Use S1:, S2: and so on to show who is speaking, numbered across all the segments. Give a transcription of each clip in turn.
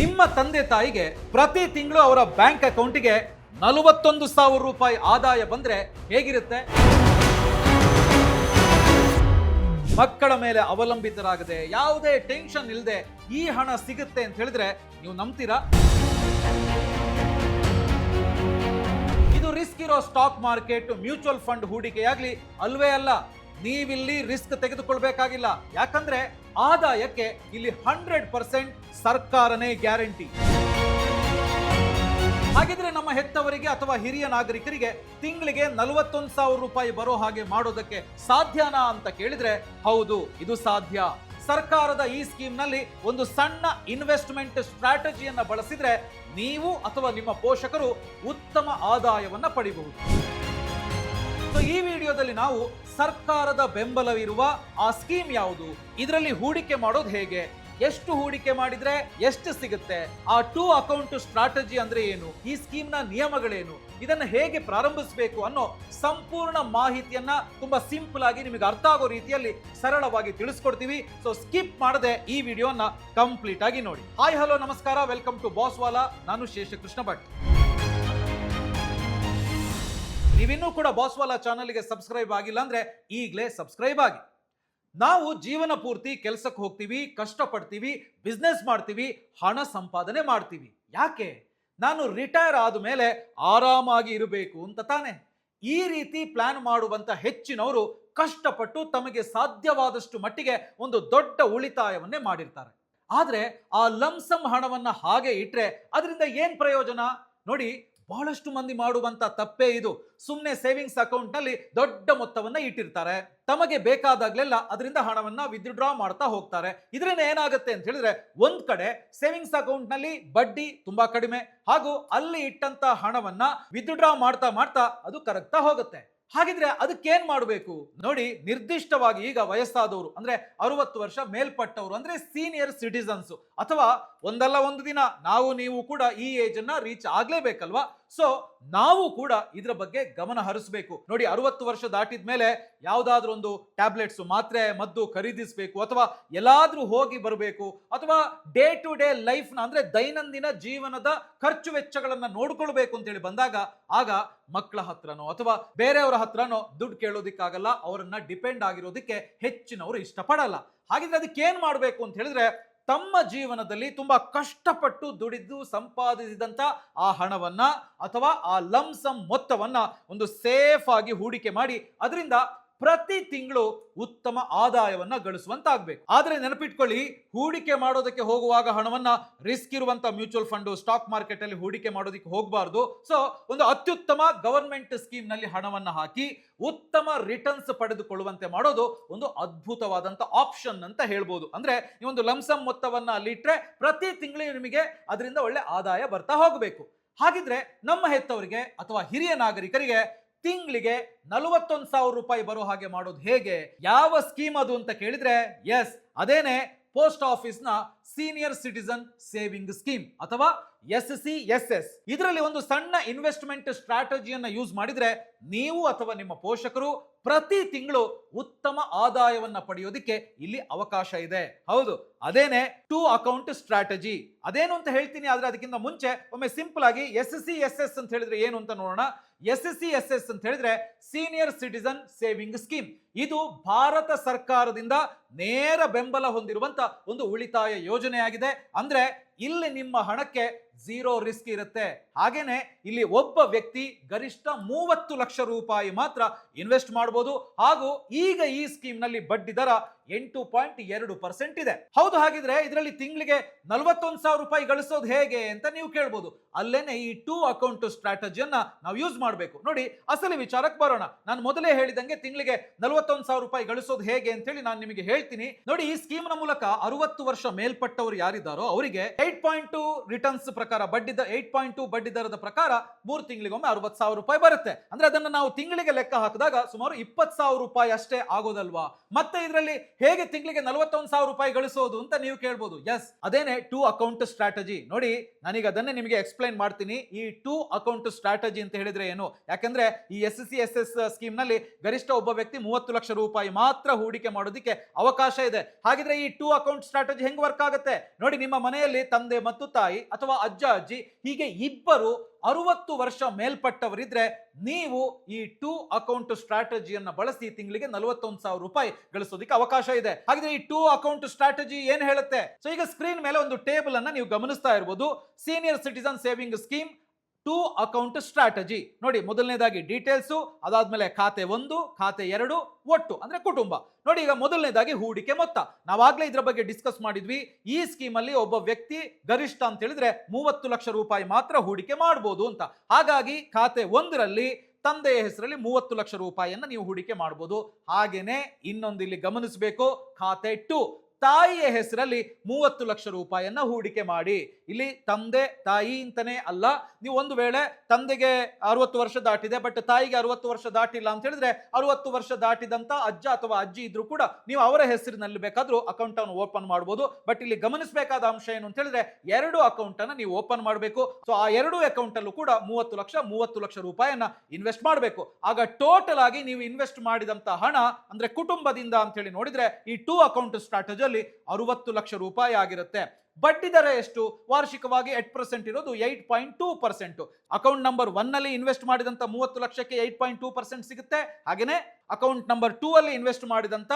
S1: ನಿಮ್ಮ ತಂದೆ ತಾಯಿಗೆ ಪ್ರತಿ ತಿಂಗಳು ಅವರ ಬ್ಯಾಂಕ್ ಅಕೌಂಟಿಗೆ 41,000 ರೂಪಾಯಿ ಆದಾಯ ಬಂದ್ರೆ ಹೇಗಿರುತ್ತೆ? ಮಕ್ಕಳ ಮೇಲೆ ಅವಲಂಬಿತರಾಗದೆ ಯಾವುದೇ ಟೆನ್ಷನ್ ಇಲ್ಲದೆ ಈ ಹಣ ಸಿಗುತ್ತೆ ಅಂತ ಹೇಳಿದ್ರೆ ನೀವು ನಂಬ್ತೀರಾ? ಇದು ರಿಸ್ಕ್ ಇರೋ ಸ್ಟಾಕ್ ಮಾರ್ಕೆಟ್, ಮ್ಯೂಚುವಲ್ ಫಂಡ್ ಹೂಡಿಕೆಯಾಗ್ಲಿ ಅಲ್ವೇ ಅಲ್ಲ. ನೀವಿಲ್ಲಿ ರಿಸ್ಕ್ ತೆಗೆದುಕೊಳ್ಬೇಕಾಗಿಲ್ಲ. ಯಾಕಂದ್ರೆ ಆದಾಯಕ್ಕೆ ಇಲ್ಲಿ 100% ಸರ್ಕಾರನೇ ಗ್ಯಾರಂಟಿ. ಹಾಗಿದ್ರೆ ನಮ್ಮ ಹೆತ್ತವರಿಗೆ ಅಥವಾ ಹಿರಿಯ ನಾಗರಿಕರಿಗೆ ತಿಂಗಳಿಗೆ 41,000 ರೂಪಾಯಿ ಬರೋ ಹಾಗೆ ಮಾಡೋದಕ್ಕೆ ಸಾಧ್ಯನಾ ಅಂತ ಕೇಳಿದ್ರೆ ಹೌದು, ಇದು ಸಾಧ್ಯ. ಸರ್ಕಾರದ ಈ ಸ್ಕೀಮ್ ನಲ್ಲಿ ಒಂದು ಸಣ್ಣ ಇನ್ವೆಸ್ಟ್ಮೆಂಟ್ ಸ್ಟ್ರಾಟಜಿಯನ್ನ ಬಳಸಿದ್ರೆ ನೀವು ಅಥವಾ ನಿಮ್ಮ ಪೋಷಕರು ಉತ್ತಮ ಆದಾಯವನ್ನ ಪಡಿಬಹುದು. ಈ ವಿಡಿಯೋದಲ್ಲಿ ನಾವು ಸರ್ಕಾರದ ಬೆಂಬಲವಿರುವ ಆ ಸ್ಕೀಮ್ ಯಾವುದು, ಇದರಲ್ಲಿ ಹೂಡಿಕೆ ಮಾಡೋದು ಹೇಗೆ, ಎಷ್ಟು ಹೂಡಿಕೆ ಮಾಡಿದ್ರೆ ಎಷ್ಟು ಸಿಗುತ್ತೆ, ಆ 2 ಅಕೌಂಟ್ ಸ್ಟ್ರಾಟಜಿ ಅಂದ್ರೆ ಏನು, ಈ ಸ್ಕೀಮ್ ನ ನಿಯಮಗಳೇನು, ಇದನ್ನ ಹೇಗೆ ಪ್ರಾರಂಭಿಸಬೇಕು ಅನ್ನೋ ಸಂಪೂರ್ಣ ಮಾಹಿತಿಯನ್ನ ತುಂಬಾ ಸಿಂಪಲ್ ಆಗಿ ನಿಮಗೆ ಅರ್ಥ ಆಗೋ ರೀತಿಯಲ್ಲಿ ಸರಳವಾಗಿ ತಿಳಿಸ್ಕೊಡ್ತೀವಿ. ಸೊ ಸ್ಕಿಪ್ ಮಾಡದೆ ಈ ವಿಡಿಯೋನ ಕಂಪ್ಲೀಟ್ ಆಗಿ ನೋಡಿ. ಹಾಯ್ ಹಲೋ ನಮಸ್ಕಾರ, ವೆಲ್ಕಮ್ ಟು ಬಾಸ್ ವಾಲಾ. ನಾನು ಶೇಷಕೃಷ್ಣ ಭಟ್. ನೀವಿನ್ನೂ ಕೂಡ ಬಾಸ್ ವಾಲಾ ಚಾನಲ್ಗೆ ಸಬ್ಸ್ಕ್ರೈಬ್ ಆಗಿಲ್ಲ ಅಂದ್ರೆ ಈಗಲೇ ಸಬ್ಸ್ಕ್ರೈಬ್ ಆಗಿ. ನಾವು ಜೀವನ ಪೂರ್ತಿ ಕೆಲಸಕ್ಕೆ ಹೋಗ್ತೀವಿ, ಕಷ್ಟಪಡ್ತೀವಿ, ಬಿಸ್ನೆಸ್ ಮಾಡ್ತೀವಿ, ಹಣ ಸಂಪಾದನೆ ಮಾಡ್ತೀವಿ. ಯಾಕೆ? ನಾನು ರಿಟೈರ್ ಆದ ಮೇಲೆ ಆರಾಮಾಗಿ ಇರಬೇಕು ಅಂತ ತಾನೆ. ಈ ರೀತಿ ಪ್ಲಾನ್ ಮಾಡುವಂತ ಹೆಚ್ಚಿನವರು ಕಷ್ಟಪಟ್ಟು ತಮಗೆ ಸಾಧ್ಯವಾದಷ್ಟು ಮಟ್ಟಿಗೆ ಒಂದು ದೊಡ್ಡ ಉಳಿತಾಯವನ್ನೇ ಮಾಡಿರ್ತಾರೆ. ಆದ್ರೆ ಆ ಲಂಸಮ್ ಹಣವನ್ನ ಹಾಗೆ ಇಟ್ರೆ ಅದರಿಂದ ಏನ್ ಪ್ರಯೋಜನ? ನೋಡಿ, ಬಹಳಷ್ಟು ಮಂದಿ ಮಾಡುವಂತ ತಪ್ಪೇ ಇದು. ಸುಮ್ಮನೆ ಸೇವಿಂಗ್ಸ್ ಅಕೌಂಟ್ ನಲ್ಲಿ ದೊಡ್ಡ ಮೊತ್ತವನ್ನ ಇಟ್ಟಿರ್ತಾರೆ. ತಮಗೆ ಬೇಕಾದಾಗ್ಲೆಲ್ಲ ಅದರಿಂದ ಹಣವನ್ನ ವಿತ್ಡ್ರಾ ಮಾಡ್ತಾ ಹೋಗ್ತಾರೆ. ಇದರಿಂದ ಏನಾಗುತ್ತೆ ಅಂತ ಹೇಳಿದ್ರೆ, ಒಂದ್ ಕಡೆ ಸೇವಿಂಗ್ಸ್ ಅಕೌಂಟ್ ನಲ್ಲಿ ಬಡ್ಡಿ ತುಂಬಾ ಕಡಿಮೆ, ಹಾಗೂ ಅಲ್ಲಿ ಇಟ್ಟಂತ ಹಣವನ್ನ ವಿತ್ಡ್ರಾ ಮಾಡ್ತಾ ಮಾಡ್ತಾ ಅದು ಕರಗ್ತಾ ಹೋಗುತ್ತೆ. ಹಾಗಿದ್ರೆ ಅದಕ್ಕೇನ್ ಮಾಡಬೇಕು? ನೋಡಿ, ನಿರ್ದಿಷ್ಟವಾಗಿ ಈಗ ವಯಸ್ಸಾದವರು ಅಂದ್ರೆ 60 ವರ್ಷ ಮೇಲ್ಪಟ್ಟವರು ಅಂದ್ರೆ ಸೀನಿಯರ್ ಸಿಟಿಸನ್ಸ್, ಅಥವಾ ಒಂದಲ್ಲ ಒಂದು ದಿನ ನಾವು ನೀವು ಕೂಡ ಈ ಏಜ್ ಅನ್ನ ರೀಚ್ ಆಗ್ಲೇಬೇಕಲ್ವಾ? ಸೊ ನಾವು ಕೂಡ ಇದ್ರ ಬಗ್ಗೆ ಗಮನ ಹರಿಸಬೇಕು. ನೋಡಿ, 60 ವರ್ಷ ದಾಟಿದ ಮೇಲೆ ಯಾವ್ದಾದ್ರೂ ಒಂದು ಟ್ಯಾಬ್ಲೆಟ್ಸ್, ಮಾತ್ರೆ, ಮದ್ದು ಖರೀದಿಸಬೇಕು, ಅಥವಾ ಎಲ್ಲಾದ್ರೂ ಹೋಗಿ ಬರಬೇಕು, ಅಥವಾ ಡೇ ಟು ಡೇ ಲೈಫ್ ನ ಅಂದ್ರೆ ದೈನಂದಿನ ಜೀವನದ ಖರ್ಚು ವೆಚ್ಚಗಳನ್ನ ನೋಡ್ಕೊಳ್ಬೇಕು ಅಂತ ಹೇಳಿ ಬಂದಾಗ ಆಗ ಮಕ್ಕಳ ಹತ್ರನೋ ಅಥವಾ ಬೇರೆಯವರ ಹತ್ರನೋ ದುಡ್ಡು ಕೇಳೋದಿಕ್ಕಾಗಲ್ಲ. ಅವರನ್ನ ಡಿಪೆಂಡ್ ಆಗಿರೋದಕ್ಕೆ ಹೆಚ್ಚಿನವರು ಇಷ್ಟಪಡಲ್ಲ. ಹಾಗಿದ್ರೆ ಅದಕ್ಕೆ ಏನ್ ಮಾಡ್ಬೇಕು ಅಂತ ಹೇಳಿದ್ರೆ, ತಮ್ಮ ಜೀವನದಲ್ಲಿ ತುಂಬಾ ಕಷ್ಟಪಟ್ಟು ದುಡಿದು ಸಂಪಾದಿಸಿದಂತ ಆ ಹಣವನ್ನ ಅಥವಾ ಆ ಲಂಸಮ್ ಮೊತ್ತವನ್ನ ಒಂದು ಸೇಫ್ ಆಗಿ ಹೂಡಿಕೆ ಮಾಡಿ ಅದರಿಂದ ಪ್ರತಿ ತಿಂಗಳು ಉತ್ತಮ ಆದಾಯವನ್ನ ಗಳಿಸುವಂತಾಗಬೇಕು. ಆದ್ರೆ ನೆನಪಿಟ್ಕೊಳ್ಳಿ, ಹೂಡಿಕೆ ಮಾಡೋದಕ್ಕೆ ಹೋಗುವಾಗ ಹಣವನ್ನ ರಿಸ್ಕ್ ಇರುವಂತ ಮ್ಯೂಚುವಲ್ ಫಂಡ್, ಸ್ಟಾಕ್ ಮಾರ್ಕೆಟ್ ಅಲ್ಲಿ ಹೂಡಿಕೆ ಮಾಡೋದಕ್ಕೆ ಹೋಗಬಾರ್ದು. ಸೊ ಒಂದು ಅತ್ಯುತ್ತಮ ಗವರ್ಮೆಂಟ್ ಸ್ಕೀಮ್ ನಲ್ಲಿ ಹಣವನ್ನ ಹಾಕಿ ಉತ್ತಮ ರಿಟರ್ನ್ಸ್ ಪಡೆದುಕೊಳ್ಳುವಂತೆ ಮಾಡೋದು ಒಂದು ಅದ್ಭುತವಾದಂತ ಆಪ್ಷನ್ ಅಂತ ಹೇಳ್ಬೋದು. ಅಂದ್ರೆ ಈ ಒಂದು ಲಂಸಮ್ ಮೊತ್ತವನ್ನ ಅಲ್ಲಿಟ್ರೆ ಪ್ರತಿ ತಿಂಗಳು ನಿಮಗೆ ಅದರಿಂದ ಒಳ್ಳೆ ಆದಾಯ ಬರ್ತಾ ಹೋಗಬೇಕು. ಹಾಗಿದ್ರೆ ನಮ್ಮ ಹೆತ್ತವರಿಗೆ ಅಥವಾ ಹಿರಿಯ ನಾಗರಿಕರಿಗೆ ತಿಂಗಳಿಗೆ 41,000 ರೂಪಾಯಿ ಬರೋ ಹಾಗೆ ಮಾಡೋದು ಹೇಗೆ? ಯಾವ ಸ್ಕೀಮ್ ಅದು ಅಂತ ಕೇಳಿದ್ರೆ, ಎಸ್, ಅದೇನೆ ಪೋಸ್ಟ್ ಆಫೀಸ್ ನ ಸೀನಿಯರ್ ಸಿಟಿಸನ್ ಸೇವಿಂಗ್ ಸ್ಕೀಮ್ ಅಥವಾ SCSS. ಇದರಲ್ಲಿ ಒಂದು ಸಣ್ಣ ಇನ್ವೆಸ್ಟ್ಮೆಂಟ್ ಸ್ಟ್ರಾಟಜಿಯನ್ನ ಯೂಸ್ ಮಾಡಿದ್ರೆ ನೀವು ಅಥವಾ ನಿಮ್ಮ ಪೋಷಕರು ಪ್ರತಿ ತಿಂಗಳು ಉತ್ತಮ ಆದಾಯವನ್ನ ಪಡೆಯೋದಿಕ್ಕೆ ಇಲ್ಲಿ ಅವಕಾಶ ಇದೆ. ಹೌದು, ಅದೇನೆ 2 ಅಕೌಂಟ್ ಸ್ಟ್ರಾಟಜಿ. ಅದೇನು ಅಂತ ಹೇಳ್ತೀನಿ, ಆದ್ರೆ ಅದಕ್ಕಿಂತ ಮುಂಚೆ ಒಮ್ಮೆ ಸಿಂಪಲ್ ಆಗಿ SCSS ಅಂತ ಹೇಳಿದ್ರೆ ಏನು ಅಂತ ನೋಡೋಣ. SCSS ಅಂತ ಹೇಳಿದ್ರೆ ಸೀನಿಯರ್ ಸಿಟಿಸನ್ ಸೇವಿಂಗ್ ಸ್ಕೀಮ್. ಇದು ಭಾರತ ಸರ್ಕಾರದಿಂದ ನೇರ ಬೆಂಬಲ ಹೊಂದಿರುವಂತ ಒಂದು ಉಳಿತಾಯ ಯೋಜನೆಯಾಗಿದೆ. ಅಂದ್ರೆ ಇಲ್ಲಿ ನಿಮ್ಮ ಹಣಕ್ಕೆ 0 ರಿಸ್ಕ್ ಇರುತ್ತೆ. ಹಾಗೇನೆ ಇಲ್ಲಿ ಒಬ್ಬ ವ್ಯಕ್ತಿ ಗರಿಷ್ಠ 30 ಲಕ್ಷ ರೂಪಾಯಿ ಮಾತ್ರ ಇನ್ವೆಸ್ಟ್ ಮಾಡಬಹುದು. ಹಾಗೂ ಈಗ ಈ ಸ್ಕೀಮ್ ನಲ್ಲಿ ಬಡ್ಡಿ ದರ 8.2% ಇದೆ. ಹೌದು, ಹಾಗಿದ್ರೆ ಇದರಲ್ಲಿ ತಿಂಗಳಿಗೆ 41,000 ರೂಪಾಯಿ ಗಳಿಸೋದು ಹೇಗೆ ಅಂತ ನೀವು ಕೇಳ್ಬೋದು. ಅಲ್ಲೇನೆ ಈ 2 ಅಕೌಂಟ್ ಸ್ಟ್ರಾಟಜಿಯನ್ನ ನಾವು ಯೂಸ್ ಮಾಡಬೇಕು. ನೋಡಿ, ಅಸಲಿ ವಿಚಾರಕ್ಕೆ ಬರೋಣ. ನಾನು ಮೊದಲೇ ಹೇಳಿದಂಗೆ ತಿಂಗಳಿಗೆ 41,000 ರೂಪಾಯಿ ಗಳಿಸೋದು ಹೇಗೆ ಅಂತ ಹೇಳಿ ನಾನು ನಿಮಗೆ ಹೇಳ್ತೀನಿ. ನೋಡಿ, ಈ ಸ್ಕೀಮ್ ನ ಮೂಲಕ 60 ವರ್ಷ ಮೇಲ್ಪಟ್ಟವರು ಯಾರಿದ್ದಾರೋ ಅವರಿಗೆ 8.2 ರಿಟರ್ನ್ಸ್ ಪ್ರಕಾರ ಬಡ್ಡಿ 8.2 ಬಡ್ಡಿ ದರದ ಪ್ರಕಾರ 3 ತಿಂಗಳಿಗೊಮ್ಮೆ 60,000 ರೂಪಾಯಿ ಬರುತ್ತೆ. ಅಂದ್ರೆ ಅದನ್ನ ನಾವು ತಿಂಗಳಿಗೆ ಲೆಕ್ಕ ಹಾಕಿದಾಗ ಸುಮಾರು 20,000 ರೂಪಾಯಿ ಅಷ್ಟೇ ಆಗೋದಲ್ವಾ? ಮತ್ತೆ ಇದರಲ್ಲಿ ಹೇಗೆ ತಿಂಗಳಿಗೆ 41,000 ರೂಪಾಯಿ ಗಳಿಸೋದು ಅಂತ ನೀವು ಕೇಳ್ಬೋದು. ಎಸ್, ಅದೇನೆ 2 ಅಕೌಂಟ್ ಸ್ಟ್ರಾಟಜಿ. ನೋಡಿ, ನಾನೀಗ ಅದನ್ನೇ ನಿಮಗೆ ಎಕ್ಸ್ಪ್ಲೈನ್ ಮಾಡ್ತೀನಿ. ಈ 2 ಅಕೌಂಟ್ ಸ್ಟ್ರಾಟಜಿ ಅಂತ ಹೇಳಿದ್ರೆ ಏನು? ಯಾಕಂದ್ರೆ ಈ SCSS ಸ್ಕೀಮ್ ನಲ್ಲಿ ಗರಿಷ್ಠ ಒಬ್ಬ ವ್ಯಕ್ತಿ 30 ಲಕ್ಷ ರೂಪಾಯಿ ಮಾತ್ರ ಹೂಡಿಕೆ ಮಾಡೋದಕ್ಕೆ ಅವಕಾಶ ಇದೆ. ಹಾಗಿದ್ರೆ ಈ 2 ಅಕೌಂಟ್ ಸ್ಟ್ರಾಟಜಿ ಹೆಂಗ್ ವರ್ಕ್ ಆಗುತ್ತೆ ನೋಡಿ. ನಿಮ್ಮ ಮನೆಯಲ್ಲಿ ತಂದೆ ಮತ್ತು ತಾಯಿ ಅಥವಾ ಅಜ್ಜ ಅಜ್ಜಿ ಹೀಗೆ ಇಬ್ಬರು 60 ವರ್ಷ ಮೇಲ್ಪಟ್ಟವರಿದ್ರೆ ನೀವು ಈ 2 ಅಕೌಂಟ್ ಸ್ಟ್ರಾಟಜಿಯನ್ನ ಬಳಸಿ ತಿಂಗಳಿಗೆ 41,000 ರೂಪಾಯಿ ಗಳಿಸೋದಕ್ಕೆ ಅವಕಾಶ ಇದೆ. ಹಾಗಿದ್ರೆ ಈ 2 ಅಕೌಂಟ್ ಸ್ಟ್ರಾಟಜಿ ಏನ್ ಹೇಳುತ್ತೆ? ಸೊ ಈಗ ಸ್ಕ್ರೀನ್ ಮೇಲೆ ಒಂದು ಟೇಬಲ್ ಅನ್ನ ನೀವು ಗಮನಿಸ್ತಾ ಇರಬಹುದು. Senior citizen saving scheme 2 account strategy ನೋಡಿ. ಮೊದಲನೇದಾಗಿ ಡೀಟೇಲ್ಸ್, ಅದಾದ್ಮೇಲೆ ಖಾತೆ 1, ಖಾತೆ 2, ಒಟ್ಟು ಅಂದ್ರೆ ಕುಟುಂಬ. ನೋಡಿ, ಈಗ ಮೊದಲನೇದಾಗಿ ಹೂಡಿಕೆ ಮೊತ್ತ. ನಾವಾಗ್ಲೇ ಇದ್ರ ಬಗ್ಗೆ ಡಿಸ್ಕಸ್ ಮಾಡಿದ್ವಿ. ಈ ಸ್ಕೀಮ್ ಅಲ್ಲಿ ಒಬ್ಬ ವ್ಯಕ್ತಿ ಗರಿಷ್ಠ ಅಂತ ಹೇಳಿದ್ರೆ 30 ಲಕ್ಷ ರೂಪಾಯಿ ಮಾತ್ರ ಹೂಡಿಕೆ ಮಾಡಬಹುದು ಅಂತ. ಹಾಗಾಗಿ ಖಾತೆ 1ರಲ್ಲಿ ತಂದೆಯ ಹೆಸರಲ್ಲಿ 30 ಲಕ್ಷ ರೂಪಾಯಿಯನ್ನ ನೀವು ಹೂಡಿಕೆ ಮಾಡಬಹುದು. ಹಾಗೇನೆ ಇನ್ನೊಂದು ಇಲ್ಲಿ ಗಮನಿಸಬೇಕು, ಖಾತೆ 2 ತಾಯಿಯ ಹೆಸರಲ್ಲಿ 30 ಲಕ್ಷ ರೂಪಾಯಿಯನ್ನ ಹೂಡಿಕೆ ಮಾಡಿ. ಇಲ್ಲಿ ತಂದೆ ತಾಯಿ ಅಂತಾನೆ ಅಲ್ಲ, ನೀವು ಒಂದು ವೇಳೆ ತಂದೆಗೆ 60 ವರ್ಷ ದಾಟಿದೆ ಬಟ್ ತಾಯಿಗೆ 60 ವರ್ಷ ದಾಟಿಲ್ಲ ಅಂತ ಹೇಳಿದ್ರೆ 60 ವರ್ಷ ದಾಟಿದಂತ ಅಜ್ಜ ಅಥವಾ ಅಜ್ಜಿ ಇದ್ರು ಕೂಡ ನೀವು ಅವರ ಹೆಸರಿನಲ್ಲಿ ಬೇಕಾದ್ರೂ ಅಕೌಂಟ್ ಅನ್ನು ಓಪನ್ ಮಾಡಬಹುದು. ಬಟ್ ಇಲ್ಲಿ ಗಮನಿಸಬೇಕಾದ ಅಂಶ ಏನು ಅಂತ ಹೇಳಿದ್ರೆ 2 ಅಕೌಂಟ್ ಅನ್ನ ನೀವು ಓಪನ್ ಮಾಡಬೇಕು. ಸೊ ಆ 2 ಅಕೌಂಟ್ ಅಲ್ಲೂ ಕೂಡ 30 ಲಕ್ಷ ರೂಪಾಯಿಯನ್ನ ಇನ್ವೆಸ್ಟ್ ಮಾಡಬೇಕು. ಆಗ ಟೋಟಲ್ ಆಗಿ ನೀವು ಇನ್ವೆಸ್ಟ್ ಮಾಡಿದಂತ ಹಣ ಅಂದ್ರೆ ಕುಟುಂಬದಿಂದ ಅಂತ ಹೇಳಿ ನೋಡಿದ್ರೆ ಈ 2 ಅಕೌಂಟ್ ಸ್ಟ್ರಾಟಜಿ 60 ಲಕ್ಷ ರೂಪಾಯಿ ಆಗಿರುತ್ತೆ. ಬಡ್ಡಿ ದರ ಎಷ್ಟು? ವಾರ್ಷಿಕವಾಗಿ 8% ಇರೋದು 8.2%. ಅಕೌಂಟ್ ನಂಬರ್ 1 ನಲ್ಲಿ ಇನ್ವೆಸ್ಟ್ ಮಾಡಿದಂತ 30 ಲಕ್ಷಕ್ಕೆ 8.2% ಸಿಗುತ್ತೆ. ಹಾಗೇನೆ ಅಕೌಂಟ್ ನಂಬರ್ 2 ಅಲ್ಲಿ ಇನ್ವೆಸ್ಟ್ ಮಾಡಿದಂತ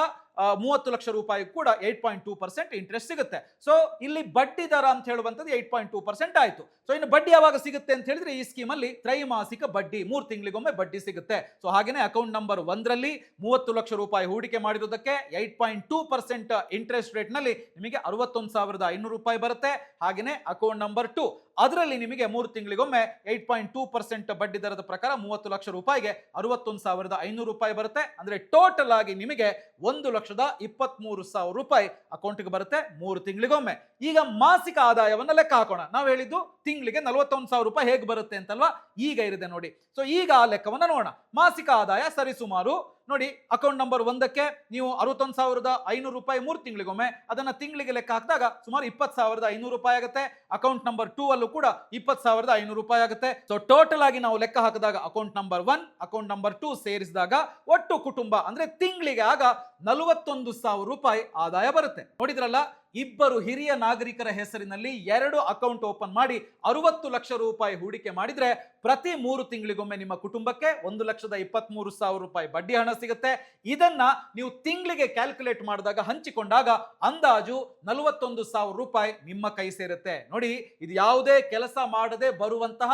S1: 30 ಲಕ್ಷ ರೂಪಾಯಿ ಕೂಡ 8.2% ಇಂಟ್ರೆಸ್ಟ್ ಸಿಗುತ್ತೆ. ಸೊ ಇಲ್ಲಿ ಬಡ್ಡಿ ದರ ಅಂತ ಹೇಳುವಂತದ್ದು 8.2% ಆಯ್ತು. ಸೊ ಇನ್ನು ಬಡ್ಡಿ ಯಾವಾಗ ಸಿಗುತ್ತೆ ಅಂತ ಹೇಳಿದ್ರೆ ಈ ಸ್ಕೀಮ್ ಅಲ್ಲಿ ತ್ರೈಮಾಸಿಕ ಬಡ್ಡಿ 3 ತಿಂಗಳಿಗೊಮ್ಮೆ ಬಡ್ಡಿ ಸಿಗುತ್ತೆ. ಸೊ ಹಾಗೇನೆ ಅಕೌಂಟ್ ನಂಬರ್ 1ರಲ್ಲಿ 30 ಲಕ್ಷ ರೂಪಾಯಿ ಹೂಡಿಕೆ ಮಾಡಿರೋದಕ್ಕೆ 8.2% ಇಂಟ್ರೆಸ್ಟ್ ರೇಟ್ ನಲ್ಲಿ ನಿಮಗೆ 61,500 ರೂಪಾಯಿ ಬರುತ್ತೆ. ಹಾಗೇನೆ ಅಕೌಂಟ್ ನಂಬರ್ 2 ಅದರಲ್ಲಿ ನಿಮಗೆ 3 ತಿಂಗಳಿಗೊಮ್ಮೆ 8.2% ಬಡ್ಡಿ ದರದ ಪ್ರಕಾರ 30 ಲಕ್ಷ ರೂಪಾಯಿಗೆ 61,500 ರೂಪಾಯಿ ಬರುತ್ತೆ. ಅಂದ್ರೆ ಟೋಟಲ್ ಆಗಿ ನಿಮಗೆ 1,23,000 ರೂಪಾಯಿ ಅಕೌಂಟ್ಗೆ ಬರುತ್ತೆ 3 ತಿಂಗಳಿಗೊಮ್ಮೆ. ಈಗ ಮಾಸಿಕ ಆದಾಯವನ್ನ ಲೆಕ್ಕ ಹಾಕೋಣ. ನಾವು ಹೇಳಿದ್ದು ತಿಂಗಳಿಗೆ 41,000 ರೂಪಾಯಿ ಹೇಗೆ ಬರುತ್ತೆ ಅಂತಲ್ವಾ, ಈಗ ಇರಿದೆ ನೋಡಿ. ಸೊ ಈಗ ಆ ಲೆಕ್ಕವನ್ನ ನೋಡೋಣ. ಮಾಸಿಕ ಆದಾಯ ಸರಿಸುಮಾರು ನೋಡಿ, ಅಕೌಂಟ್ ನಂಬರ್ 1ಕ್ಕೆ ನೀವು 61,500 ರೂಪಾಯಿ 3 ತಿಂಗಳಿಗೊಮ್ಮೆ, ಅದನ್ನ ತಿಂಗಳಿಗೆ ಲೆಕ್ಕ ಹಾಕಿದಾಗ ಸುಮಾರು 20,500 ರೂಪಾಯಿ ಆಗುತ್ತೆ. ಅಕೌಂಟ್ ನಂಬರ್ 2 ಅಲ್ಲೂ ಕೂಡ 20,500 ರೂಪಾಯಿ ಆಗುತ್ತೆ. ಸೊ ಟೋಟಲ್ ಆಗಿ ನಾವು ಲೆಕ್ಕ ಹಾಕಿದಾಗ ಅಕೌಂಟ್ ನಂಬರ್ 1 ಅಕೌಂಟ್ ನಂಬರ್ 2 ಸೇರಿಸಿದಾಗ ಒಟ್ಟು ಕುಟುಂಬ ಅಂದ್ರೆ ತಿಂಗಳಿಗೆ ಆಗ 41,000 ರೂಪಾಯಿ ಆದಾಯ ಬರುತ್ತೆ. ನೋಡಿದ್ರಲ್ಲ, ಇಬ್ಬರು ಹಿರಿಯ ನಾಗರಿಕರ ಹೆಸರಿನಲ್ಲಿ 2 ಅಕೌಂಟ್ ಓಪನ್ ಮಾಡಿ 60 ಲಕ್ಷ ರೂಪಾಯಿ ಹೂಡಿಕೆ ಮಾಡಿದ್ರೆ ಪ್ರತಿ 3 ತಿಂಗಳಿಗೊಮ್ಮೆ ನಿಮ್ಮ ಕುಟುಂಬಕ್ಕೆ 1,23,000 ರೂಪಾಯಿ ಬಡ್ಡಿ ಹಣ ಸಿಗುತ್ತೆ. ಇದನ್ನ ನೀವು ತಿಂಗಳಿಗೆ ಕ್ಯಾಲ್ಕುಲೇಟ್ ಮಾಡಿದಾಗ ಹಂಚಿಕೊಂಡಾಗ ಅಂದಾಜು 41,000 ರೂಪಾಯಿ ನಿಮ್ಮ ಕೈ ಸೇರುತ್ತೆ. ನೋಡಿ, ಇದು ಯಾವುದೇ ಕೆಲಸ ಮಾಡದೆ ಬರುವಂತಹ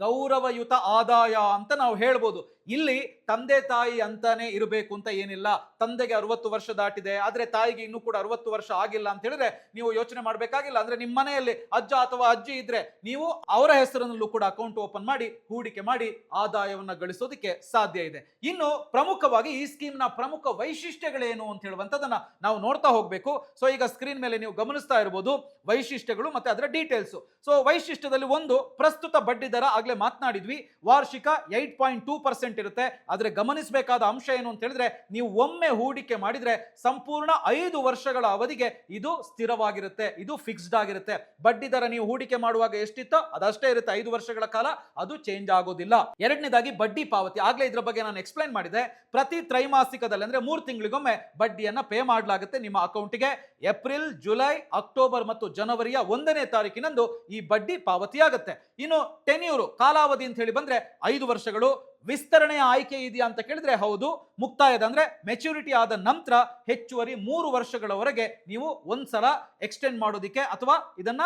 S1: ಗೌರವಯುತ ಆದಾಯ ಅಂತ ನಾವು ಹೇಳ್ಬೋದು. ಇಲ್ಲಿ ತಂದೆ ತಾಯಿ ಅಂತಾನೆ ಇರಬೇಕು ಅಂತ ಏನಿಲ್ಲ. ತಂದೆಗೆ 60 ವರ್ಷ ದಾಟಿದೆ ಆದ್ರೆ ತಾಯಿಗೆ ಇನ್ನೂ ಕೂಡ 60 ವರ್ಷ ಆಗಿಲ್ಲ ಅಂತ ಹೇಳಿದ್ರೆ ನೀವು ಯೋಚನೆ ಮಾಡಬೇಕಾಗಿಲ್ಲ. ಅಂದ್ರೆ ನಿಮ್ಮ ಮನೆಯಲ್ಲಿ ಅಜ್ಜ ಅಥವಾ ಅಜ್ಜಿ ಇದ್ರೆ ನೀವು ಅವರ ಹೆಸರಿನಲ್ಲೂ ಕೂಡ ಅಕೌಂಟ್ ಓಪನ್ ಮಾಡಿ ಹೂಡಿಕೆ ಮಾಡಿ ಆದಾಯವನ್ನ ಗಳಿಸೋದಕ್ಕೆ ಸಾಧ್ಯ ಇದೆ. ಇನ್ನು ಪ್ರಮುಖವಾಗಿ ಈ ಸ್ಕೀಮ್ ನ ಪ್ರಮುಖ ವೈಶಿಷ್ಟ್ಯಗಳೇನು ಅಂತ ಹೇಳುವಂತದನ್ನ ನಾವು ನೋಡ್ತಾ ಹೋಗ್ಬೇಕು. ಸೊ ಈಗ ಸ್ಕ್ರೀನ್ ಮೇಲೆ ನೀವು ಗಮನಿಸ್ತಾ ಇರಬಹುದು ವೈಶಿಷ್ಟ್ಯಗಳು ಮತ್ತೆ ಅದರ ಡೀಟೇಲ್ಸ್. ಸೊ ವೈಶಿಷ್ಟ್ಯದಲ್ಲಿ ಒಂದು, ಪ್ರಸ್ತುತ ಬಡ್ಡಿ ದರ ಆಗ್ಲೇ ಮಾತನಾಡಿದ್ವಿ, ವಾರ್ಷಿಕ 8.2% ಇರುತ್ತೆ. ಆದ್ರೆ ಗಮನಿಸಬೇಕಾದ ಅಂಶ ಏನು ಅಂತ ಹೇಳಿದ್ರೆ ನೀವು ಒಮ್ಮೆ ಹೂಡಿಕೆ ಮಾಡಿದ್ರೆ ಸಂಪೂರ್ಣ 5 ವರ್ಷಗಳ ಅವಧಿಗೆ ಇದು ಸ್ಥಿರವಾಗಿರುತ್ತೆ, ಇದು ಫಿಕ್ಸ್ಡ್ ಆಗಿರುತ್ತೆ. ಬಡ್ಡಿ ದರ ನೀವು ಹೂಡಿಕೆ ಮಾಡುವಾಗ ಎಷ್ಟಿತ್ತೋ ಅದಷ್ಟೇ ಇರುತ್ತೆ 5 ವರ್ಷಗಳ ಕಾಲ, ಅದು ಚೇಂಜ್ ಆಗೋದಿಲ್ಲ. ಎರಡನೇದಾಗಿ ಬಡ್ಡಿ ಪಾವತಿ. ಆಗ್ಲೇ ಇದ್ರ ಬಗ್ಗೆ ನಾನು ಎಕ್ಸ್ಪ್ಲೈನ್ ಮಾಡಿದೆ. ಪ್ರತಿ ತ್ರೈಮಾಸಿಕದಲ್ಲಿ ಅಂದ್ರೆ 3 ತಿಂಗಳಿಗೊಮ್ಮೆ ಬಡ್ಡಿಯನ್ನ ಪೇ ಮಾಡಲಾಗುತ್ತೆ ನಿಮ್ಮ ಅಕೌಂಟ್ಗೆ. ಏಪ್ರಿಲ್, ಜುಲೈ, ಅಕ್ಟೋಬರ್ ಮತ್ತು ಜನವರಿಯ 1ನೇ ತಾರೀಕಿನಂದು ಈ ಬಡ್ಡಿ ಪಾವತಿಯಾಗುತ್ತೆ. ಇನ್ನು ಟೆನ್ಯೂರು, ಕಾಲಾವಧಿ ಅಂತ ಹೇಳಿ ಬಂದ್ರೆ 5 ವರ್ಷಗಳು. ವಿಸ್ತರಣೆಯ ಆಯ್ಕೆ ಇದೆಯಾ ಅಂತ ಕೇಳಿದ್ರೆ ಹೌದು. ಮುಕ್ತಾಯದ ಅಂದ್ರೆ ಮೆಚುರಿಟಿ ಆದ ನಂತರ ಹೆಚ್ಚುವರಿ 3 ವರ್ಷಗಳವರೆಗೆ ನೀವು ಒಂದ್ಸಲ ಎಕ್ಸ್ಟೆಂಡ್ ಮಾಡೋದಿಕ್ಕೆ ಅಥವಾ ಇದನ್ನ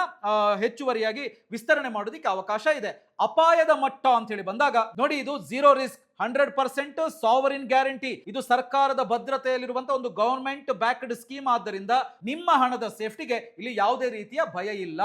S1: ಹೆಚ್ಚುವರಿಯಾಗಿ ವಿಸ್ತರಣೆ ಮಾಡೋದಿಕ್ಕೆ ಅವಕಾಶ ಇದೆ. ಅಪಾಯದ ಮಟ್ಟ ಅಂತ ಹೇಳಿ ಬಂದಾಗ ನೋಡಿ, ಇದು 0 ರಿಸ್ಕ್, 100% ಸಾವರಿನ್ ಗ್ಯಾರಂಟಿ. ಇದು ಸರ್ಕಾರದ ಭದ್ರತೆಯಲ್ಲಿರುವಂತಹ ಒಂದು ಗವರ್ಮೆಂಟ್ ಬ್ಯಾಕ್ಡ್ ಸ್ಕೀಮ್. ಆದ್ದರಿಂದ ನಿಮ್ಮ ಹಣದ ಸೇಫ್ಟಿಗೆ ಇಲ್ಲಿ ಯಾವುದೇ ರೀತಿಯ ಭಯ ಇಲ್ಲ.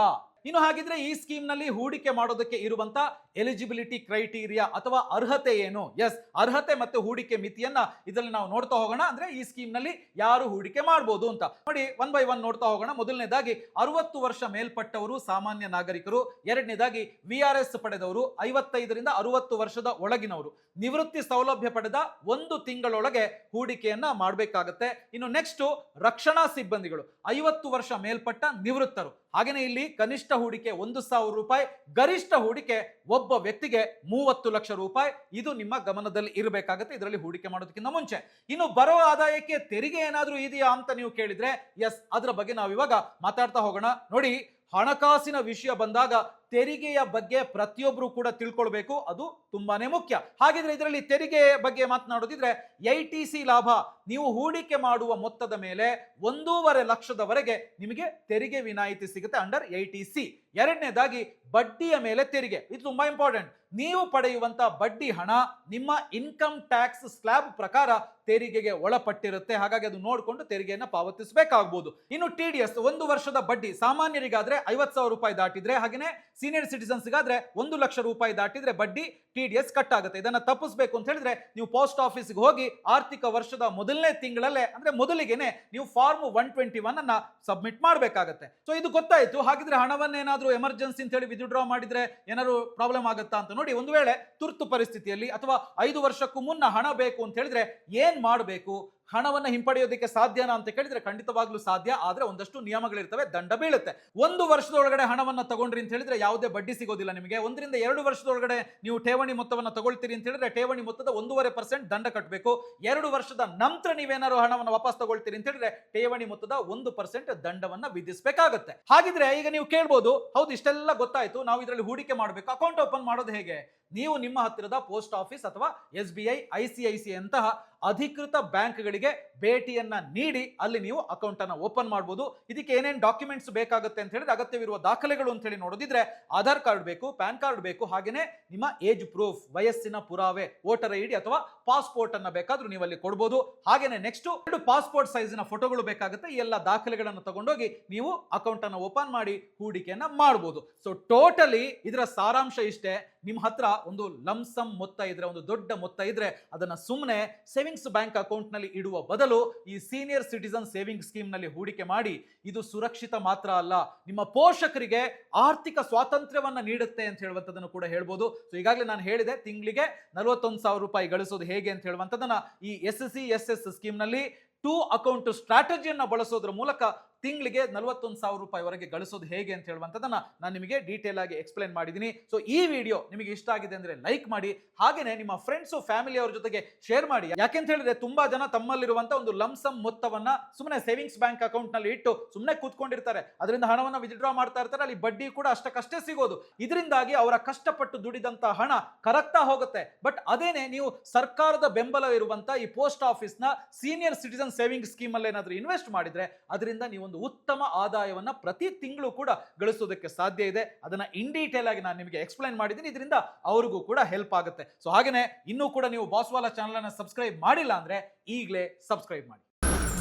S1: ಇನ್ನು ಹಾಗಿದ್ರೆ ಈ ಸ್ಕೀಮ್ ನಲ್ಲಿ ಹೂಡಿಕೆ ಮಾಡೋದಕ್ಕೆ ಇರುವಂತ ಎಲಿಜಿಬಿಲಿಟಿ ಕ್ರೈಟೀರಿಯಾ ಅಥವಾ ಅರ್ಹತೆ ಏನು? ಎಸ್, ಅರ್ಹತೆ ಮತ್ತೆ ಹೂಡಿಕೆ ಮಿತಿಯನ್ನ ಇದರಲ್ಲಿ ನಾವು ನೋಡ್ತಾ ಹೋಗೋಣ. ಅಂದ್ರೆ ಈ ಸ್ಕೀಮ್ ನಲ್ಲಿ ಯಾರು ಹೂಡಿಕೆ ಮಾಡಬಹುದು ಅಂತ ನೋಡಿ, 1 by 1 ನೋಡ್ತಾ ಹೋಗೋಣ. ಮೊದಲನೇದಾಗಿ 60 ವರ್ಷ ಮೇಲ್ಪಟ್ಟವರು ಸಾಮಾನ್ಯ ನಾಗರಿಕರು. ಎರಡನೇದಾಗಿ VRS ಪಡೆದವರು, 55ರಿಂದ 60 ವರ್ಷದ ಒಳಗಿನವರು, ನಿವೃತ್ತಿ ಸೌಲಭ್ಯ ಪಡೆದ 1 ತಿಂಗಳೊಳಗೆ ಹೂಡಿಕೆಯನ್ನ ಮಾಡಬೇಕಾಗತ್ತೆ. ಇನ್ನು ನೆಕ್ಸ್ಟ್ ರಕ್ಷಣಾ ಸಿಬ್ಬಂದಿಗಳು, 50 ವರ್ಷ ಮೇಲ್ಪಟ್ಟ ನಿವೃತ್ತರು. ಹಾಗೇನೆ ಇಲ್ಲಿ ಕನಿಷ್ಠ ಹೂಡಿಕೆ 1,000 ರೂಪಾಯಿ, ಗರಿಷ್ಠ ಹೂಡಿಕೆ ಒಬ್ಬ ವ್ಯಕ್ತಿಗೆ 30 ಲಕ್ಷ ರೂಪಾಯಿ. ಇದು ನಿಮ್ಮ ಗಮನದಲ್ಲಿ ಇರಬೇಕಾಗುತ್ತೆ ಇದರಲ್ಲಿ ಹೂಡಿಕೆ ಮಾಡೋದಕ್ಕಿಂತ ಮುಂಚೆ. ಇನ್ನು ಬರೋ ಆದಾಯಕ್ಕೆ ತೆರಿಗೆ ಏನಾದ್ರೂ ಇದೆಯಾ ಅಂತ ನೀವು ಕೇಳಿದ್ರೆ ಎಸ್, ಅದರ ಬಗ್ಗೆ ನಾವು ಇವಾಗ ಮಾತಾಡ್ತಾ ಹೋಗೋಣ. ನೋಡಿ, ಹಣಕಾಸಿನ ವಿಷಯ ಬಂದಾಗ ತೆರಿಗೆಯ ಬಗ್ಗೆ ಪ್ರತಿಯೊಬ್ಬರು ಕೂಡ ತಿಳ್ಕೊಳ್ಬೇಕು, ಅದು ತುಂಬಾನೇ ಮುಖ್ಯ. ಹಾಗಿದ್ರೆ ಇದರಲ್ಲಿ ತೆರಿಗೆ ಬಗ್ಗೆ ಮಾತನಾಡೋದಿದ್ರೆ ಐಟಿಸಿ ಲಾಭ, ನೀವು ಹೂಡಿಕೆ ಮಾಡುವ ಮೊತ್ತದ ಮೇಲೆ 1.5 ಲಕ್ಷದವರೆಗೆ ನಿಮಗೆ ತೆರಿಗೆ ವಿನಾಯಿತಿ ಸಿಗುತ್ತೆ ಅಂಡರ್ ಐಟಿಸಿ. ಎರಡನೇದಾಗಿ ಬಡ್ಡಿಯ ಮೇಲೆ ತೆರಿಗೆ, ಇದು ತುಂಬಾ ಇಂಪಾರ್ಟೆಂಟ್. ನೀವು ಪಡೆಯುವಂತ ಬಡ್ಡಿ ಹಣ ನಿಮ್ಮ ಇನ್ಕಮ್ ಟ್ಯಾಕ್ಸ್ ಸ್ಲ್ಯಾಬ್ ಪ್ರಕಾರ ತೆರಿಗೆಗೆ ಒಳಪಟ್ಟಿರುತ್ತೆ, ಹಾಗಾಗಿ ಅದು ನೋಡಿಕೊಂಡು ತೆರಿಗೆಯನ್ನು ಪಾವತಿಸಬೇಕಾಗಬಹುದು. ಇನ್ನು TDS 1 ವರ್ಷದ ಬಡ್ಡಿ ಸಾಮಾನ್ಯರಿಗಾದ್ರೆ 50,000 ರೂಪಾಯಿ ದಾಟಿದ್ರೆ, ಹಾಗೆಯೇ ಸೀನಿಯರ್ ಸಿಟಿಸನ್ಸ್ ಗಾದ್ರೆ 1 ಲಕ್ಷ ರೂಪಾಯಿ ದಾಟಿದ್ರೆ ಬಡ್ಡಿ TDS ಕಟ್ ಆಗುತ್ತೆ. ಇದನ್ನ ತಪ್ಪಿಸಬೇಕು ಅಂತ ಹೇಳಿದ್ರೆ ನೀವು ಪೋಸ್ಟ್ ಆಫೀಸ್ಗೆ ಹೋಗಿ ಆರ್ಥಿಕ ವರ್ಷದ ಮೊದಲನೇ ತಿಂಗಳಲ್ಲೇ ಅಂದ್ರೆ ಮೊದಲಿಗೆನೆ ನೀವು ಫಾರ್ಮ್ 121 ಅನ್ನ ಸಬ್ಮಿಟ್ ಮಾಡಬೇಕಾಗುತ್ತೆ. ಸೊ ಇದು ಗೊತ್ತಾಯ್ತು. ಹಾಗಿದ್ರೆ ಹಣವನ್ನೇನಾದ್ರೂ ಎಮರ್ಜೆನ್ಸಿ ಅಂತ ಹೇಳಿ ವಿತ್ಡ್ರಾ ಮಾಡಿದ್ರೆ ಏನಾದ್ರು ಪ್ರಾಬ್ಲಮ್ ಆಗುತ್ತಾ ಅಂತ ನೋಡಿ. ಒಂದು ವೇಳೆ ತುರ್ತು ಪರಿಸ್ಥಿತಿಯಲ್ಲಿ ಅಥವಾ 5 ವರ್ಷಕ್ಕೂ ಮುನ್ನ ಹಣ ಬೇಕು ಅಂತ ಹೇಳಿದ್ರೆ ಏನ್ ಮಾಡಬೇಕು? ಹಣವನ್ನ ಹಿಂಪಡೆಯೋದಕ್ಕೆ ಸಾಧ್ಯನಾ ಅಂತ ಕೇಳಿದ್ರೆ ಖಂಡಿತವಾಗ್ಲೂ ಸಾಧ್ಯ, ಆದ್ರೆ ಒಂದಷ್ಟು ನಿಯಮಗಳಿರ್ತವೆ, ದಂಡ ಬೀಳುತ್ತೆ. 1 ವರ್ಷದೊಳಗಡೆ ಹಣವನ್ನ ತಗೊಂಡ್ರಿ ಅಂತ ಹೇಳಿದ್ರೆ ಯಾವುದೇ ಬಡ್ಡಿ ಸಿಗೋದಿಲ್ಲ ನಿಮಗೆ. 1 ರಿಂದ 2 ವರ್ಷದೊಳಗಡೆ ನೀವು ಠೇವಣಿ ಮೊತ್ತವನ್ನ ತಗೊಳ್ತೀರಿ ಅಂತ ಹೇಳಿದ್ರೆ ಠೇವಣಿ ಮೊತ್ತದ 1.5% ದಂಡ ಕಟ್ಟಬೇಕು. 2 ವರ್ಷದ ನಂತರ ನೀವೇನಾದ್ರು ಹಣವನ್ನು ವಾಪಸ್ ತಗೊಳ್ತೀರಿ ಅಂತ ಹೇಳಿದ್ರೆ ಠೇವಣಿ ಮೊತ್ತದ 1% ದಂಡವನ್ನ ವಿಧಿಸಬೇಕಾಗುತ್ತೆ. ಹಾಗಿದ್ರೆ ಈಗ ನೀವು ಕೇಳ್ಬೋದು, ಹೌದು ಇಷ್ಟೆಲ್ಲ ಗೊತ್ತಾಯ್ತು, ನಾವು ಇದರಲ್ಲಿ ಹೂಡಿಕೆ ಮಾಡಬೇಕು, ಅಕೌಂಟ್ ಓಪನ್ ಮಾಡೋದು ಹೇಗೆ? ನೀವು ನಿಮ್ಮ ಹತ್ತಿರದ ಪೋಸ್ಟ್ ಆಫೀಸ್ ಅಥವಾ SBI, ICICI ಅಂತಹ ಅಧಿಕೃತ ಬ್ಯಾಂಕ್ಗಳಿಗೆ ಭೇಟಿಯನ್ನ ನೀಡಿ ಅಲ್ಲಿ ನೀವು ಅಕೌಂಟ್ ಅನ್ನ ಓಪನ್ ಮಾಡಬಹುದು. ಇದಕ್ಕೆ ಏನೇನು ಡಾಕ್ಯುಮೆಂಟ್ಸ್ ಬೇಕಾಗುತ್ತೆ ಅಂತ ಹೇಳಿದ್ರೆ ಅಗತ್ಯವಿರುವ ದಾಖಲೆಗಳು ಅಂತ ಹೇಳಿ ನೋಡೋದಿದ್ರೆ ಆಧಾರ್ ಕಾರ್ಡ್ ಬೇಕು, ಪ್ಯಾನ್ ಕಾರ್ಡ್ ಬೇಕು, ಹಾಗೇನೆ ನಿಮ್ಮ ಏಜ್ ಪ್ರೂಫ್, ವಯಸ್ಸಿನ ಪುರಾವೆ, ವೋಟರ್ ID ಅಥವಾ ಪಾಸ್ಪೋರ್ಟ್ ಅನ್ನ ಬೇಕಾದ್ರೂ ನೀವು ಅಲ್ಲಿ ಕೊಡಬಹುದು. ಹಾಗೇನೆ ನೆಕ್ಸ್ಟ್ 2 ಪಾಸ್ಪೋರ್ಟ್ ಸೈಜಿನ ಫೋಟೋಗಳು ಬೇಕಾಗುತ್ತೆ. ಈ ಎಲ್ಲ ದಾಖಲೆಗಳನ್ನು ತಗೊಂಡೋಗಿ ನೀವು ಅಕೌಂಟ್ ಅನ್ನ ಓಪನ್ ಮಾಡಿ ಹೂಡಿಕೆಯನ್ನ ಮಾಡಬಹುದು. ಸೊ ಟೋಟಲಿ ಇದರ ಸಾರಾಂಶ ಇಷ್ಟೇ. ನಿಮ್ಮ ಹತ್ರ ಒಂದು ಲಂಸಮ್ ಮೊತ್ತ ಇದ್ರೆ, ಒಂದು ದೊಡ್ಡ ಮೊತ್ತ ಇದ್ರೆ ಅದನ್ನ ಸುಮ್ಮನೆ ಸೇವಿಂಗ್ಸ್ ಬ್ಯಾಂಕ್ ಅಕೌಂಟ್ ನಲ್ಲಿ ಇಡುವ ಬದಲು ಈ ಸೀನಿಯರ್ ಸಿಟಿಸನ್ ಸೇವಿಂಗ್ ಸ್ಕೀಮ್ ನಲ್ಲಿ ಹೂಡಿಕೆ ಮಾಡಿ. ಇದು ಸುರಕ್ಷಿತ ಮಾತ್ರ ಅಲ್ಲ, ನಿಮ್ಮ ಪೋಷಕರಿಗೆ ಆರ್ಥಿಕ ಸ್ವಾತಂತ್ರ್ಯವನ್ನ ನೀಡುತ್ತೆ ಅಂತ ಹೇಳುವಂತದನ್ನು ಕೂಡ ಹೇಳ್ಬೋದು. ಸೊ ಈಗಾಗಲೇ ನಾನು ಹೇಳಿದೆ, ತಿಂಗಳಿಗೆ 41,000 ರೂಪಾಯಿ ಗಳಿಸೋದು ಹೇಗೆ ಅಂತ ಹೇಳುವಂತದನ್ನ ಈ SCSS ಸ್ಕೀಮ್ ನಲ್ಲಿ 2 ಅಕೌಂಟ್ ಸ್ಟ್ರಾಟಜಿಯನ್ನ ಬಳಸೋದ್ರ ಮೂಲಕ ತಿಂಗಳಿಗೆ 41,000 ರೂಪಾಯಿ ವರೆಗೆ ಗಳಿಸೋದು ಹೇಗೆ ಅಂತ ಹೇಳುವಂತದನ್ನ ನಾನು ನಿಮಗೆ ಡೀಟೇಲ್ ಆಗಿ ಎಕ್ಸ್ಪ್ಲೈನ್ ಮಾಡಿದ್ದೀನಿ. ಸೊ ಈ ವಿಡಿಯೋ ನಿಮಗೆ ಇಷ್ಟ ಆಗಿದೆ ಅಂದ್ರೆ ಲೈಕ್ ಮಾಡಿ, ಹಾಗೇನೆ ನಿಮ್ಮ ಫ್ರೆಂಡ್ಸ್ ಫ್ಯಾಮಿಲಿ ಅವರ ಜೊತೆಗೆ ಶೇರ್ ಮಾಡಿ. ಯಾಕೆಂತ ಹೇಳಿದ್ರೆ ತುಂಬಾ ಜನ ತಮ್ಮಲ್ಲಿರುವಂತ ಒಂದು ಲಂಸಮ್ ಮೊತ್ತವನ್ನ ಸುಮ್ಮನೆ ಸೇವಿಂಗ್ಸ್ ಬ್ಯಾಂಕ್ ಅಕೌಂಟ್ ನಲ್ಲಿ ಇಟ್ಟು ಸುಮ್ಮನೆ ಕೂತ್ಕೊಂಡಿರ್ತಾರೆ, ಅದರಿಂದ ಹಣವನ್ನ ವಿತ್ಡ್ರಾ ಮಾಡ್ತಾ ಇರ್ತಾರೆ, ಅಲ್ಲಿ ಬಡ್ಡಿ ಕೂಡ ಅಷ್ಟಕ್ಕಷ್ಟೇ ಸಿಗೋದು. ಇದರಿಂದಾಗಿ ಅವರ ಕಷ್ಟಪಟ್ಟು ದುಡಿದಂತ ಹಣ ಕರಗ್ತಾ ಹೋಗುತ್ತೆ. ಬಟ್ ಅದೇನೆ ನೀವು ಸರ್ಕಾರದ ಬೆಂಬಲ ಇರುವಂತ ಈ ಪೋಸ್ಟ್ ಆಫೀಸ್ ನ ಸೀನಿಯರ್ ಸಿಟಿಸನ್ ಸೇವಿಂಗ್ ಸ್ಕೀಮ್ ಅಲ್ಲಿ ಏನಾದ್ರೂ ಇನ್ವೆಸ್ಟ್ ಮಾಡಿದ್ರೆ ಅದರಿಂದ ನೀವು ಒಂದು ಉತ್ತಮ ಆದಾಯವನ್ನ ಪ್ರತಿ ತಿಂಗಳು ಕೂಡ ಗಳಿಸೋದಕ್ಕೆ ಸಾಧ್ಯ ಇದೆ. ಅದನ್ನ ಇನ್ ಡೀಟೇಲ್ ಆಗಿ ನಾನು ನಿಮಗೆ ಎಕ್ಸ್ಪ್ಲೈನ್ ಮಾಡಿದ್ದೀನಿ. ಇದರಿಂದ ಅವ್ರಿಗೂ ಕೂಡ ಹೆಲ್ಪ್ ಆಗುತ್ತೆ. ಸೊ ಹಾಗೇನೆ ಇನ್ನೂ ಕೂಡ ನೀವು ಬಾಸ್ವಾಲಾ ಚಾನೆಲ್ ಅನ್ನು ಸಬ್ಸ್ಕ್ರೈಬ್ ಮಾಡಿಲ್ಲ ಅಂದ್ರೆ ಈಗಲೇ ಸಬ್ಸ್ಕ್ರೈಬ್ ಮಾಡಿ.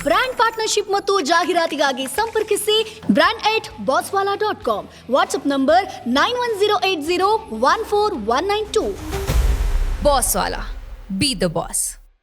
S2: ಬ್ರಾಂಡ್ ಪಾರ್ಟ್ನರ್ಶಿಪ್ ಮತ್ತು ಜಾಹೀರಾತಿಗಾಗಿ ಸಂಪರ್ಕಿಸಿ brand@bosswala.com. WhatsApp number 9108014192.
S3: Bosswala. Be the boss.